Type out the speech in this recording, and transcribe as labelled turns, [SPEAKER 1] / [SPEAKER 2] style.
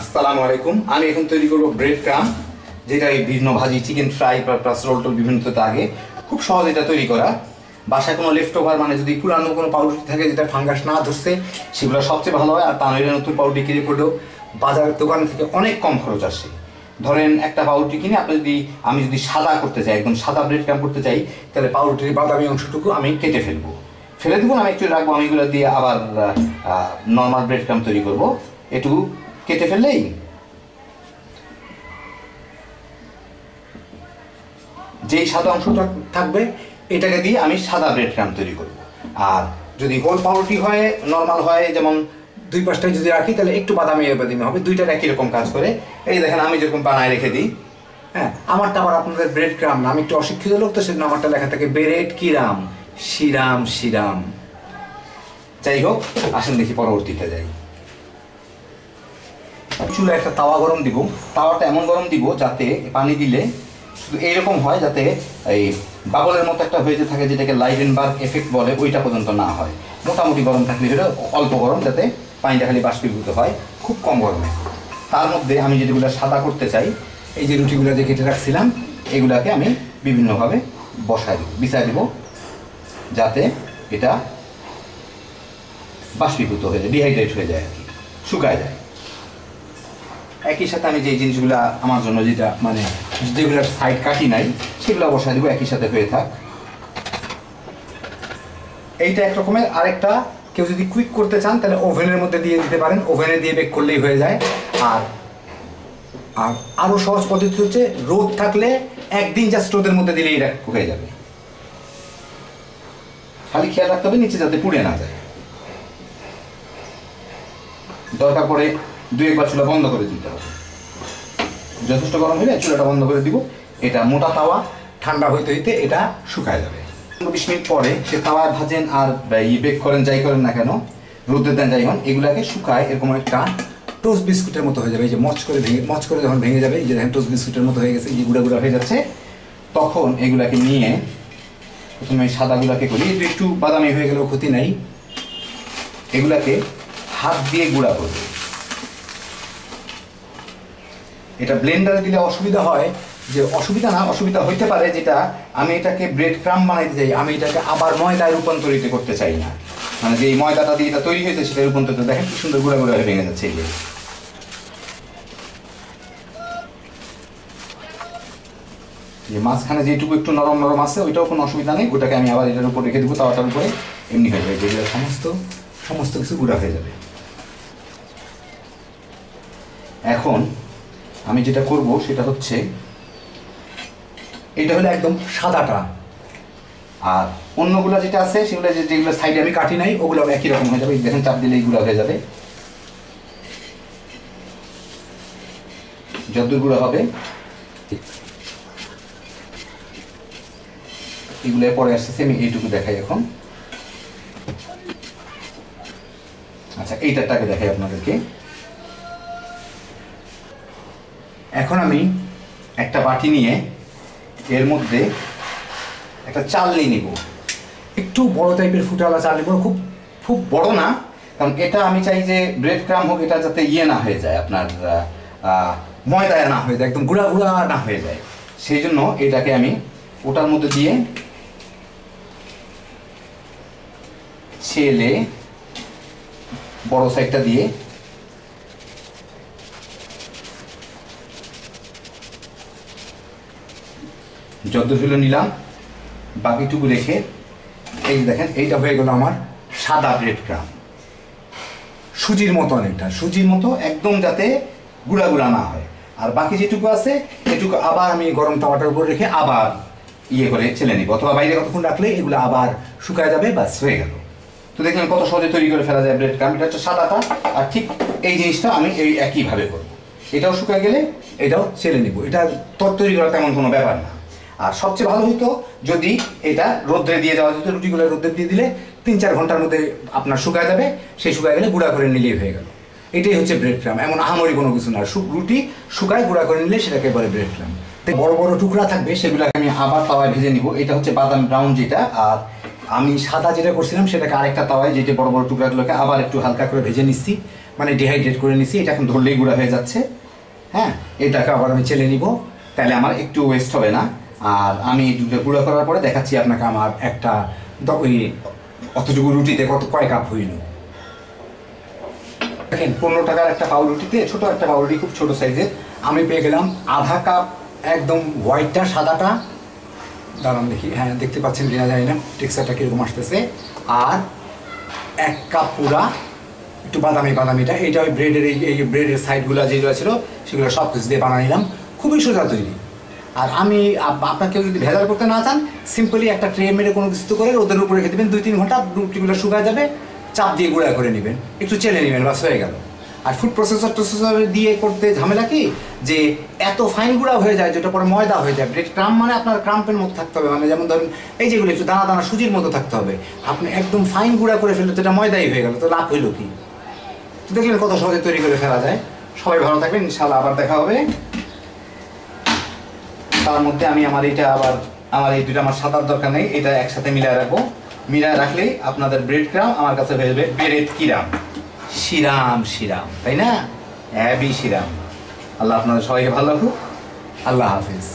[SPEAKER 1] আসসালামু আলাইকুম। আমি এখন তৈরি করব ব্রেড ক্রাম, যেটা এই বিভিন্ন ভাজি, চিকেন ফ্রাই প্লাস রোল টোল বিভিন্ন আগে খুব সহজ এটা তৈরি করা। বাসায় কোনো লেফট ওভার মানে যদি পুরানো কোনো পাউরুটি থাকে যেটা ফাঙ্গাস না ধরছে, সেগুলো সবচেয়ে ভালো হয়। আর তা নইলে নতুন পাউরুটি কিনে করলেও বাজারের দোকান থেকে অনেক কম খরচ আসে। ধরেন একটা পাউরুটি কিনে আমি যদি সাদা করতে চাই, একদম সাদা ব্রেড ক্রাম করতে চাই, তাহলে পাউরুটির বাদামি অংশটুকু আমি কেটে ফেলে দেবো না, আমি একটু রাখবো। আমি এগুলো দিয়ে আবার নর্মাল ব্রেড ক্রাম তৈরি করবো। একটু কেটে ফেললেই যেই সাদা অংশটা থাকবে এটাকে দিয়ে আমি সাদা ব্রেড ক্রাম তৈরি করব। আর যদি হোল পাউরুটি হয়, নর্মাল হয়, যেমন দুই পাশটায় যদি রাখি তাহলে একটু বাদামি হবে, দুইটার একই রকম কাজ করে। এই দেখেন আমি যেরকম বানায় রেখে দিই। হ্যাঁ, আমারটা আবার আপনাদের ব্রেড ক্রাম না, আমি একটু অশিক্ষিত লোক, তো সেজন্য আমারটা লেখা থাকে ব্রেড কিরাম, শিরাম। যাই হোক, আসেন দেখি পরবর্তীতে যাই। চুলে একটা তাওয়া গরম দিব। তাওয়াটা এমন গরম দিব যাতে পানি দিলে শুধু এইরকম হয়, যাতে এই বাবলের মতো একটা হয়ে যে থাকে, যেটাকে লাইডেনবার্গ এফেক্ট বলে, ওইটা পর্যন্ত না হয়। মোটামুটি গরম থাকলে হলে অল্প গরম, যাতে পানিটা খালি বাষ্পীভূত হয়, খুব কম গরমে। তার মধ্যে আমি যেগুলো সাদা করতে চাই, এই যে রুটিগুলো যে কেটে রাখছিলাম, এগুলাকে আমি বিভিন্নভাবে বিছায় দিব, যাতে এটা বাষ্পীভূত হয়ে যায়, ডিহাইড্রেট হয়ে যায়, আর কি শুকায় যায়। একই সাথে আমি যে জিনিসগুলো আমার জন্য যেটা মানে যেগুলোর সাইড কাটি নাই, সেগুলো বসাই দেবো একই সাথে হয়ে থাক। এইটা একরকমের। আরেকটা, কেউ যদি কুইক করতে চান তাহলে ওভেনের মধ্যে দিয়ে দিতে পারেন, ওভেনে দিয়ে বেক করলেই হয়ে যায়। আর আরও সহজ পদ্ধতি হচ্ছে, রোদ থাকলে একদিন জাস্ট রোদের মধ্যে দিলেই এটা হয়ে যাবে। খালি খেয়াল রাখতে হবে নিচে যাতে পুড়ে না যায়। দরকার পড়ে দুই একবার চুলা বন্ধ করে দিতে হবে। যথেষ্ট গরম হলে চুলাটা বন্ধ করে দিব। এটা মোটা তাওয়া, ঠান্ডা হইতে হইতে এটা শুকায় যাবে। 20 মিনিট পরে সে তাওয়ায় ভাজেন আর বেক করেন, যাই করেন না কেন, রোদে দেন যাই হন, এগুলাকে শুকায় এরকম একটা টোস্ট বিস্কুটের মতো হয়ে যাবে। এই যে মচ করে যখন ভেঙে যাবে, এই যে দেখেন টোস্ট বিস্কুটের মতো হয়ে গেছে, এই যে গুঁড়া হয়ে যাচ্ছে, তখন এগুলাকে নিয়ে প্রথমে সাদাগুলাকে করি, একটু বাদামি হয়ে গেলেও ক্ষতি নাই। এগুলাকে হাত দিয়ে গুঁড়া করবে। এটা ব্লেন্ডারে দিলে অসুবিধা হয়, যে অসুবিধা হইতে পারে, যেটা আমি এটাকে ব্রেড ক্রাম বানাইতে চাই, আমি এটাকে আবার ময়দায় রূপান্তরিত করতে চাই না। মানে যে ময়দাটা দিয়ে এটা তৈরি হয়েছে সেটা রূপান্তরিত, দেখেন কি সুন্দর গুঁড়া হয়ে ভেঙে যাচ্ছে। এই যে মাঝখানে যেটুকু একটু নরম আছে, ওইটাও কোনো অসুবিধা নেই, ওটাকে আমি আবার এটার উপর রেখে দেবো, তাওয়াটার উপরে, এমনি হয়ে যাবে, যেগুলো সমস্ত কিছু গুঁড়া হয়ে যাবে। এখন আমি যেটা করব সেটা হচ্ছে, এটা হলো একদম সাদাটা, আর অন্যগুলো যেটা আছে সেগুলো যেগুলো সাইডে আমি কাটি নাই, ওগুলো একই রকম হয়ে যাবে। দেখেন চাপ দিলে এইগুলো হয়ে যাবে, যতদূর গুঁড়ো হবে এগুলো পরে আসতেছে। আমি এইটুকু দেখাই এখন। আচ্ছা, এইটাটাকে দেখাই আপনাদেরকে। এখন আমি একটা বাটি নিয়ে এর মধ্যে একটা চালনি নিব, একটু বড় টাইপের ফুটালা চাল নিব, খুব বড় না, কারণ এটা আমি চাই যে ব্রেড ক্রাম হোক, এটা যাতে না হয়ে যায়, আপনার ময়দায় না হয়ে যায়, একদম গুঁড়া না হয়ে যায়। সেই জন্য এটাকে আমি ওটার মধ্যে দিয়ে ছেলে বড় সাইডটা দিয়ে যতদূর হলো নিলাম, বাকিটুকু রেখে এই দেখেন এইটা হয়ে গেল আমার সাদা ব্রেড ক্রাম। সুজির মতো, অনেকটা সুজির মতো, একদম যাতে গুঁড়া না হয়। আর বাকি যেটুকু আছে এটুকু আবার আমি গরম তাওয়াটার উপর রেখে আবার করে ছেলে নিব, অথবা বাইরে কতক্ষণ রাখলে এগুলো আবার শুকায় যাবে, বাস হয়ে গেল। তো দেখলেন কত সহজে তৈরি করে ফেলা যায় ব্রেড ক্রাম। এটা হচ্ছে সাদাটা, আর ঠিক এই জিনিসটা আমি এই একইভাবে করব। এটাও শুকায় গেলে এটাও ছেলে নিব। এটা তৈরি করা তেমন কোনো ব্যাপার না। আর সবচেয়ে ভালো হতো যদি এটা রোদ্রে দিয়ে যাওয়া যেত, রুটিগুলো রোদ্রে দিয়ে দিলে 3-4 ঘন্টার মধ্যে আপনার শুকায় যাবে, সেই শুকায় গেলে গুঁড়া করে নিলেই হয়ে গেল। এটাই হচ্ছে ব্রেড ক্রাম, এমন আহামরি কোনো কিছু না। রুটি শুকায় গুঁড়া করে নিলে সেটাকে বলে ব্রেড ক্রাম। বড় বড় টুকরা থাকবে, সেগুলোকে আমি আবার তাওয়ায় ভেজে নিব। এটা হচ্ছে বাদাম ব্রাউন যেটা, আর আমি সাদা যেটা করছিলাম সেটাকে আরেকটা তাওয়ায়, যেটা বড় বড় টুকরাগুলোকে আবার একটু হালকা করে ভেজে নিচ্ছি। মানে ডিহাইড্রেট করে নিছি, এটা এখন ধরলেই গুঁড়া হয়ে যাচ্ছে। হ্যাঁ, এটাকে আবার আমি চেলে নিব, তাহলে আমার একটু ওয়েস্ট হবে না। আর আমি দুধটা গুঁড়া করার পরে দেখাচ্ছি আপনাকে আমার একটা ওই অতটুকু রুটিতে কয় কাপ হইল। দেখেন 15 টাকার একটা পাউরুটিতে, ছোটো একটা পাউরুটি, খুব ছোটো সাইজের, আমি পেয়ে গেলাম আধা কাপ একদম হোয়াইটটা, সাদাটা দাঁড়ান দেখি, হ্যাঁ দেখতে পাচ্ছেন কিনা জানি না, টেক্সচারটা কীরকম আসতেছে। আর 1 কাপ পুরা একটু বাদামিটা, এইটা ওই ব্রেডের এই ব্রেডের সাইডগুলো যেগুলো ছিল সেগুলো সব কিছু দিয়ে বানাইলাম, খুবই সোজা তৈরি। আর আমি আপনাকে যদি ভেজাল করতে না চান, সিম্পলি একটা ট্রে মেরে কোনো কিছু করে রোদের উপরে রেখে দেবেন 2-3 ঘন্টা, রুটিগুলো শুকায় যাবে, চাপ দিয়ে গুঁড়া করে নেবেন, একটু চেলে নেবেন, বাস হয়ে গেল। আর ফুড প্রসেসর দিয়ে করতে ঝামেলা কি, যে এত ফাইন গুঁড়া হয়ে যায় যেটা পরে ময়দা হয়ে যায়। ব্রেড ক্রাম্প মানে আপনার ক্রাম্পের মতো থাকতে হবে, মানে যেমন ধরুন এই যেগুলো একটু দানা দানা সুজির মতো থাকতে হবে। আপনি একদম ফাইন গুঁড়া করে ফেললে তো এটা ময়দাই হয়ে গেল, তো লাভ হইল কি? তো দেখলেন কত সহজে তৈরি করে ফেলা যায়। সবাই ভালো থাকবেন, ইনশাআল্লাহ আবার দেখা হবে। তার মধ্যে আমি আমার এই দুটো আমার সাদার দরকার নেই, এটা একসাথে মিলায় রাখবো। মিলায় রাখলেই আপনাদের ব্রেড ক্রাম আমার কাছে হয়ে যাবে ব্রেড কিরাম, শিরাম, তাই না? Heavy Sheeran. আল্লাহ আপনাদের সবাইকে ভালো রাখুক। আল্লাহ হাফিজ।